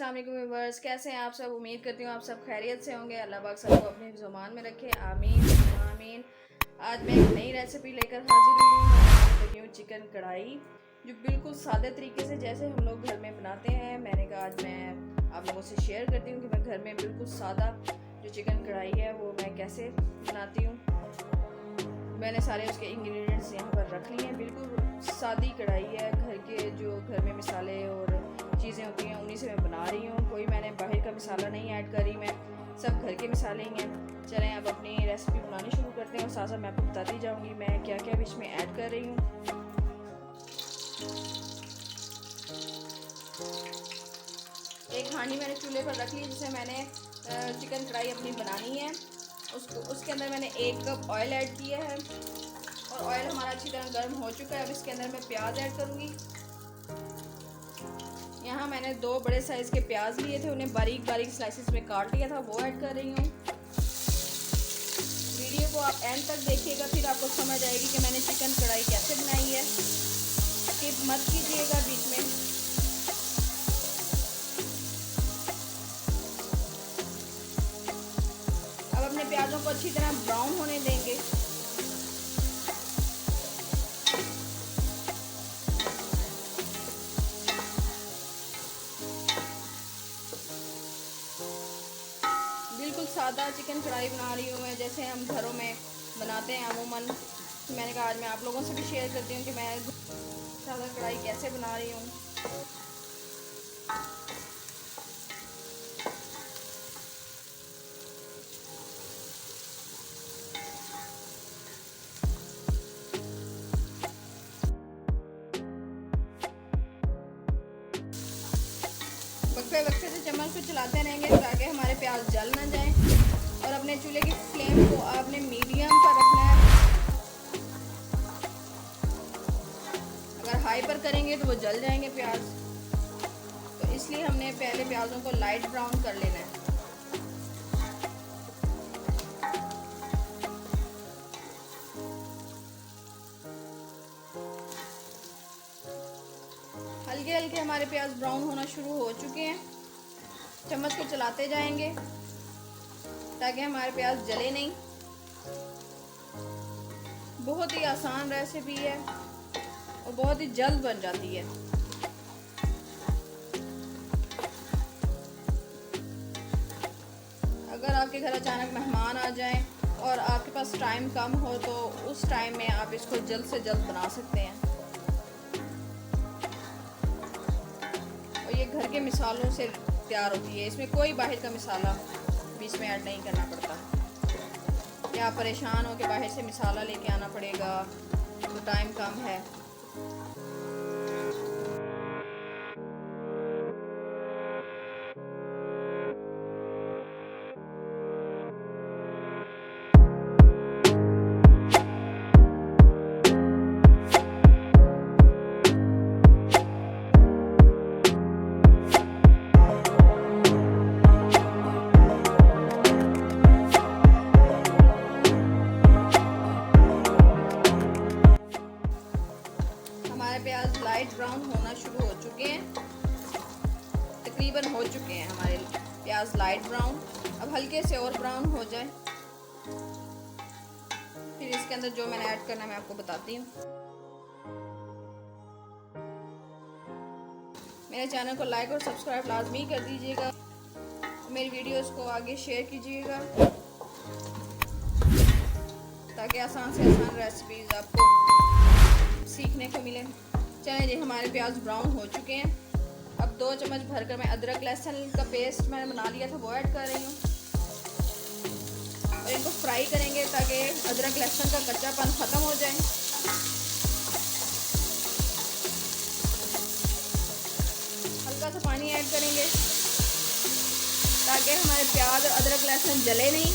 अस्सलाम वालेकुम व्यूअर्स, कैसे हैं आप सब। उम्मीद करती हूँ आप सब खैरियत से होंगे। अल्लाह पाक सबको अपने ज़ुबान में रखे, आमीन आमीन। आज मैं एक नई रेसिपी लेकर हाजिर हुई हूँ। लगी हूँ चिकन कढ़ाई, जो बिल्कुल सादे तरीके से जैसे हम लोग घर में बनाते हैं। मैंने कहा आज मैं आप लोगों से शेयर करती हूँ कि मैं घर में बिल्कुल सादा जो चिकन कढ़ाई है वो मैं कैसे बनाती हूँ। मैंने सारे उसके इंग्रेडिएंट्स यहाँ पर रख लिए हैं। बिल्कुल सादी कढ़ाई है, घर में मसाले और चीज़ें होती हैं उन्हीं से मैं बना रही हूँ। कोई मैंने बाहर का मसाला नहीं ऐड करी, मैं सब घर के मसाले ही हैं। चलें अब अपनी रेसिपी बनानी शुरू करते हैं और साथ साथ मैं आपको बताती जाऊँगी मैं क्या क्या भी इसमें ऐड कर रही हूँ। एक हांडी मैंने चूल्हे पर रख ली जिसे मैंने चिकन कढ़ाई अपनी बनानी है। उसके अंदर मैंने 1 कप ऑयल ऐड किया है और ऑयल हमारा अच्छी तरह गर्म हो चुका है। अब इसके अंदर मैं प्याज ऐड करूँगी। यहाँ मैंने 2 बड़े साइज़ के प्याज लिए थे, उन्हें बारीक बारीक स्लाइसिस में काट लिया था, वो ऐड कर रही हूँ। वीडियो को आप एंड तक देखिएगा, फिर आपको समझ आएगी कि मैंने चिकन कढ़ाई कैसे बनाई है। स्किप मत कीजिएगा बीच में। अब अपने प्याज़ों को अच्छी तरह ब्राउन होने देंगे। बिल्कुल सादा चिकन कढ़ाई बना रही हूँ मैं, जैसे हम घरों में बनाते हैं अमूमन। तो मैंने कहा आज मैं आप लोगों से भी शेयर करती हूँ कि मैं सादा कढ़ाई कैसे बना रही हूँ। वक्फे वक्फे से चम्मच को चलाते रहेंगे ताकि हमारे प्याज जल ना जाएं। और अपने चूल्हे की फ्लेम को आपने मीडियम पर रखना है। अगर हाई पर करेंगे तो वो जल जाएंगे प्याज, तो इसलिए हमने पहले प्याज़ों को लाइट ब्राउन कर लेना है। हल्के हल्के हमारे प्याज ब्राउन होना शुरू हो चुके हैं। चम्मच को चलाते जाएंगे ताकि हमारे प्याज जले नहीं। बहुत ही आसान रेसिपी है और बहुत ही जल्द बन जाती है। अगर आपके घर अचानक मेहमान आ जाएं और आपके पास टाइम कम हो तो उस टाइम में आप इसको जल्द से जल्द बना सकते हैं। और ये घर के मसालों से तैयार होती है, इसमें कोई बाहर का मसाला बीच में ऐड नहीं करना पड़ता। या आप परेशान हो कि बाहर से मसाला लेके आना पड़ेगा तो टाइम कम है। प्याज लाइट ब्राउन होना शुरू हो चुके हैं, तकरीबन हो चुके हैं हमारे प्याज लाइट ब्राउन। अब हल्के से और ब्राउन हो जाए फिर इसके अंदर जो मैंने ऐड करना है मैं आपको बताती हूँ। मेरे चैनल को लाइक और सब्सक्राइब लाजमी कर दीजिएगा। मेरी वीडियोस को आगे शेयर कीजिएगा ताकि आसान से आसान रेसिपीज़ आपको सीखने को मिले। चलें जी, हमारे प्याज ब्राउन हो चुके हैं। अब 2 चम्मच भरकर मैं अदरक लहसुन का पेस्ट मैंने बना लिया था वो ऐड कर रही हूँ और इनको फ्राई करेंगे ताकि अदरक लहसुन का कच्चापन ख़त्म हो जाए। हल्का सा पानी ऐड करेंगे ताकि हमारे प्याज और अदरक लहसुन जले नहीं।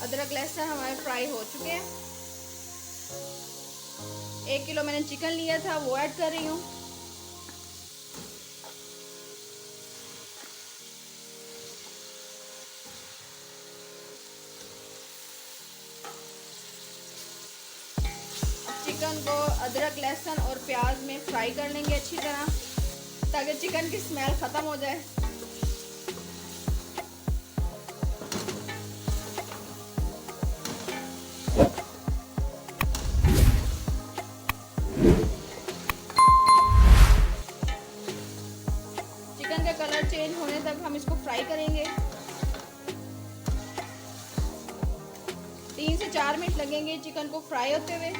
अदरक लहसुन हमारे फ्राई हो चुके हैं। 1 किलो मैंने चिकन लिया था वो ऐड कर रही हूँ। चिकन को अदरक, लहसुन और प्याज में फ्राई कर लेंगे अच्छी तरह, ताकि चिकन की स्मेल ख़त्म हो जाए। चिकन का कलर चेंज होने तक हम इसको फ्राई करेंगे। 3 से 4 मिनट लगेंगे चिकन को फ्राई होते हुए।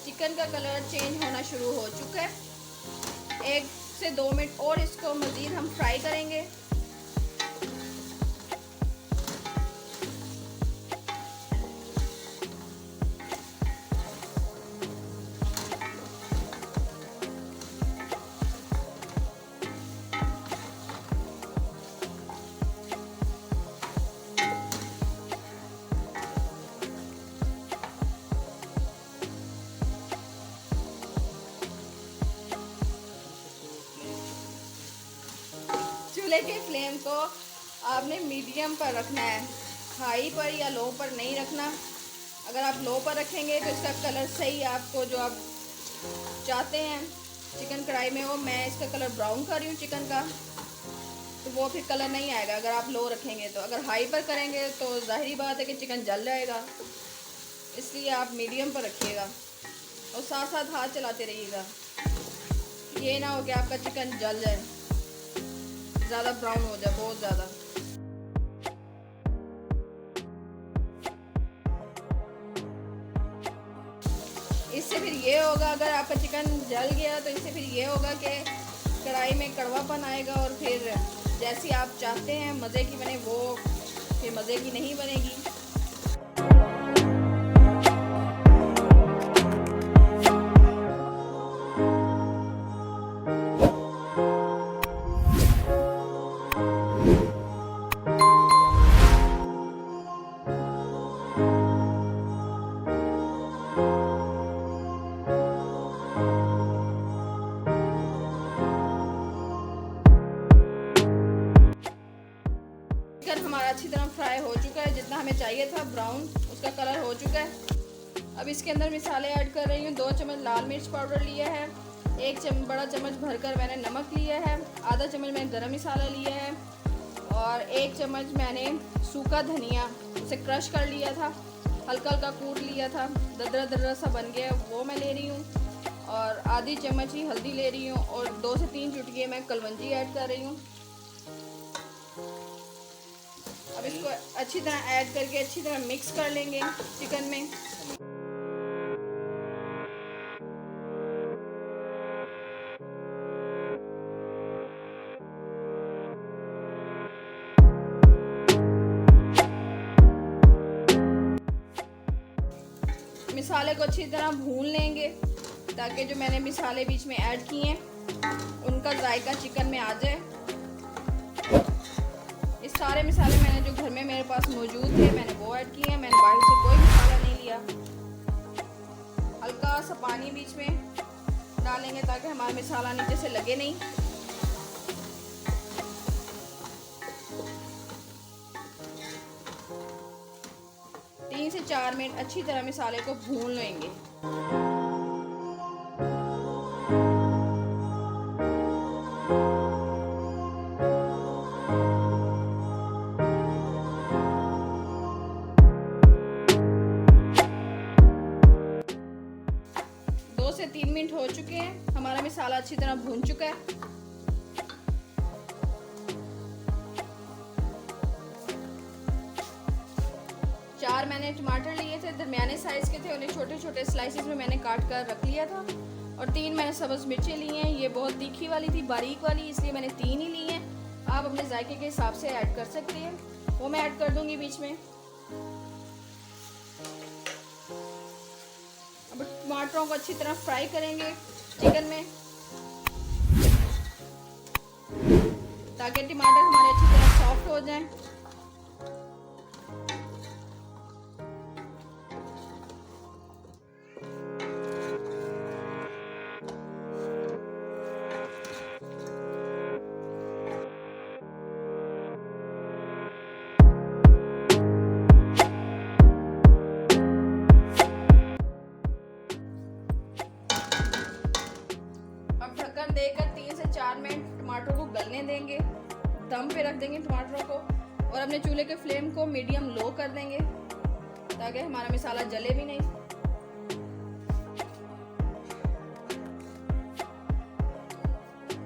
चिकन का कलर चेंज होना शुरू हो चुका है। 1 से 2 मिनट और इसको मज़ीद हम फ्राई करेंगे। चूल्हे के फ्लेम को आपने मीडियम पर रखना है, हाई पर या लो पर नहीं रखना। अगर आप लो पर रखेंगे तो इसका कलर सही आपको जो आप चाहते हैं चिकन कढ़ाई में, वो मैं इसका कलर ब्राउन कर रही हूँ चिकन का, तो वो फिर कलर नहीं आएगा अगर आप लो रखेंगे तो। अगर हाई पर करेंगे तो ज़ाहिरी बात है कि चिकन जल जाएगा, इसलिए आप मीडियम पर रखिएगा और साथ साथ हाथ चलाते रहिएगा। ये ना हो कि आपका चिकन जल जाए, ज़्यादा ब्राउन हो जाए, बहुत ज़्यादा। इससे फिर ये होगा, अगर आपका चिकन जल गया तो इससे फिर ये होगा कि कढ़ाई में कड़वापन आएगा और फिर जैसी आप चाहते हैं मज़े की बने, वो फिर मज़े की नहीं बनेगी। चिकन हमारा अच्छी तरह फ्राई हो चुका है, जितना हमें चाहिए था ब्राउन उसका कलर हो चुका है। अब इसके अंदर मिसाले ऐड कर रही हूँ। 2 चम्मच लाल मिर्च पाउडर लिया है, 1 बड़ा चम्मच भरकर मैंने नमक लिया है, आधा चम्मच मैंने गरम मसाला लिया है और 1 चम्मच मैंने सूखा धनिया उसे क्रश कर लिया था, हल्का हल्का कूट लिया था, दरदरा दरदरा सा बन गया, वो मैं ले रही हूँ। और आधी चम्मच ही हल्दी ले रही हूँ और 2 से 3 चुटकी मैं कलवंजी ऐड कर रही हूँ। अब इसको अच्छी तरह ऐड करके अच्छी तरह मिक्स कर लेंगे चिकन में। मिसाले को अच्छी तरह भून लेंगे ताकि जो मैंने मिसाले बीच में ऐड किए हैं उनका जायका चिकन में आ जाए। इस सारे मिसाले मैंने जो घर में मेरे पास मौजूद थे मैंने वो ऐड किए हैं, मैंने बाहर से कोई मसाला नहीं लिया। हल्का सा पानी बीच में डालेंगे ताकि हमारा मसाला नीचे से लगे नहीं। तीन से 4 मिनट अच्छी तरह मसाले को भून लेंगे। 2 से 3 मिनट हो चुके हैं, हमारा मसाला अच्छी तरह भून चुका है। चार मैंने टमाटर लिए थे, दरमियाने साइज़ के थे, उन्हें छोटे छोटे स्लाइसेस में मैंने काट कर रख लिया था। और 3 मैंने सब्ज़ मिर्चें ली हैं, ये बहुत तीखी वाली थी, बारीक वाली, इसलिए मैंने 3 ही ली हैं। आप अपने जायके के हिसाब से ऐड कर सकते हैं, वो मैं ऐड कर दूंगी बीच में। अब टमाटरों को अच्छी तरह फ्राई करेंगे चिकन में ताकि टमाटर हमारे अच्छी तरह सॉफ्ट हो जाएं। ढक्कन देकर 3 से 4 मिनट टमाटरों को गलने देंगे। दम पे रख देंगे टमाटरों को और अपने चूल्हे के फ्लेम को मीडियम लो कर देंगे ताकि हमारा मसाला जले भी नहीं।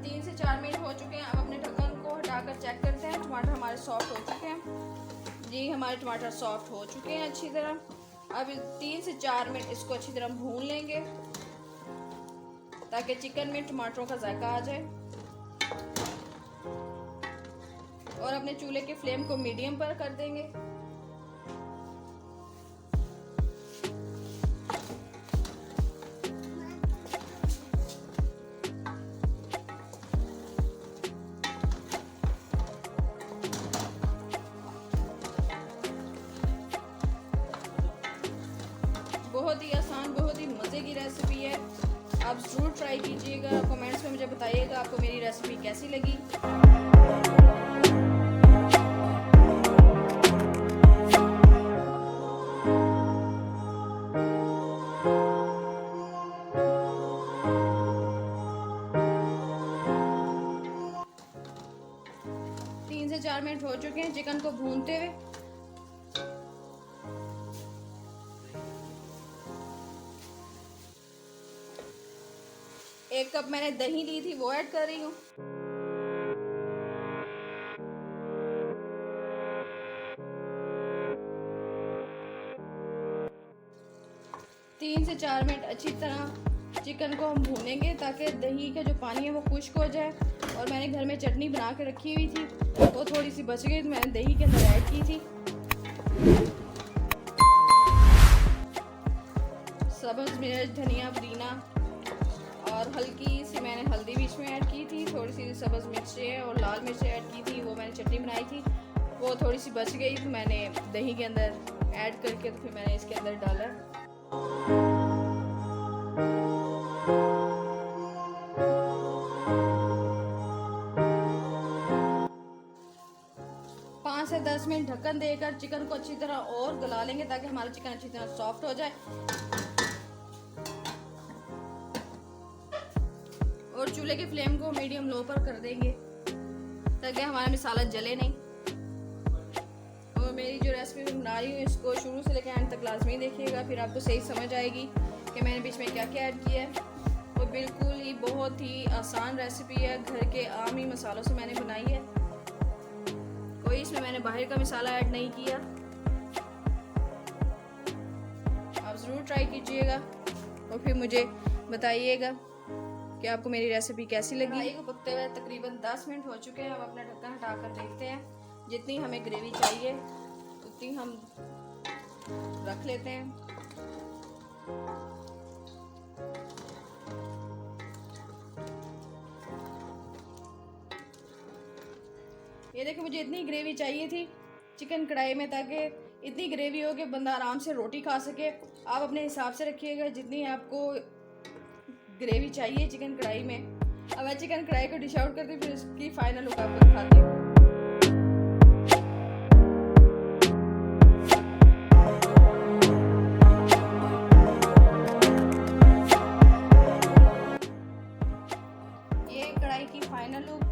तीन से 4 मिनट हो चुके हैं। अब अपने ढक्कन को हटाकर चेक करते हैं। टमाटर हमारे सॉफ्ट हो चुके हैं। जी हमारे टमाटर सॉफ्ट हो चुके हैं अच्छी तरह। अब 3 से 4 मिनट इसको अच्छी तरह भून लेंगे ताकि चिकन में टमाटरों का जायका आ जाए और अपने चूल्हे के फ्लेम को मीडियम पर कर देंगे। बहुत ही आसान, बहुत ही मज़े की रेसिपी है। आप ज़रूर ट्राई कीजिएगा। कमेंट्स में मुझे बताइएगा आपको मेरी रेसिपी कैसी लगी। 3 से 4 मिनट हो चुके हैं चिकन को भूनते हुए। एक कप मैंने दही ली थी वो ऐड कर रही हूँ। तीन से 4 मिनट अच्छी तरह चिकन को हम भूनेंगे ताकि दही का जो पानी है वो खुश्क हो जाए। और मैंने घर में चटनी बना के रखी हुई थी, वो थोड़ी सी बच गई तो मैंने दही के अंदर ऐड की थी। सब्ज़ मिर्च, धनिया, पुदीना और हल्की सी मैंने हल्दी बीच में ऐड की थी। थोड़ी सी सब्ज़ मिर्चें और लाल मिर्चें ऐड की थी, वो मैंने चटनी बनाई थी। वो थोड़ी सी बच गई तो मैंने दही के अंदर ऐड करके तो फिर मैंने इसके अंदर डाला। 5 से 10 मिनट ढक्कन देकर चिकन को अच्छी तरह और गला लेंगे ताकि हमारा चिकन अच्छी तरह सॉफ्ट हो जाए। और चूल्हे के फ्लेम को मीडियम लो पर कर देंगे ताकि हमारा मसाला जले नहीं। और मेरी जो रेसिपी मैं बना रही हूँ इसको शुरू से लेकर एंड तक लाजमी देखिएगा, फिर आपको सही समझ आएगी कि मैंने बीच में क्या क्या ऐड किया है। और बिल्कुल ही बहुत ही आसान रेसिपी है, घर के आम ही मसालों से मैंने बनाई है। कोई इसमें मैंने बाहर का मसाला ऐड नहीं किया। आप ज़रूर ट्राई कीजिएगा और फिर मुझे बताइएगा कि आपको मेरी रेसिपी कैसी लगी। कढ़ाई को पकते हुए तकरीबन 10 मिनट हो चुके हैं। अब अपना ढक्कन हटाकर देखते हैं। जितनी हमें ग्रेवी चाहिए उतनी हम रख लेते हैं। ये देखिए मुझे इतनी ग्रेवी चाहिए थी चिकन कढ़ाई में ताकि इतनी ग्रेवी हो कि बंदा आराम से रोटी खा सके। आप अपने हिसाब से रखिएगा जितनी आपको ग्रेवी चाहिए चिकन कढ़ाई में। अब मैं चिकन कढ़ाई को डिश आउट करती हूँ, फिर इसकी फाइनल लुक आपको दिखाती हूँ। ये कढ़ाई की फाइनल लुक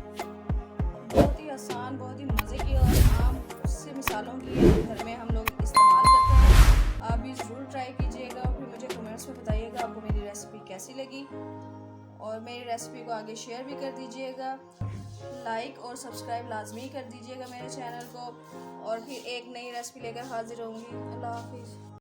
बहुत ही आसान, बहुत ही मज़े की और आम से मिसालों की घर में हम लोग इस्तेमाल करते हैं। आप भी ज़रूर ट्राई कीजिएगा और फिर मुझे कमेंट्स में बताइएगा आपको मेरी रेसिपी कैसी लगी। और मेरी रेसिपी को आगे शेयर भी कर दीजिएगा, लाइक और सब्सक्राइब लाजमी कर दीजिएगा मेरे चैनल को। और फिर एक नई रेसिपी लेकर हाजिर होंगी। अल्लाह हाफिज़।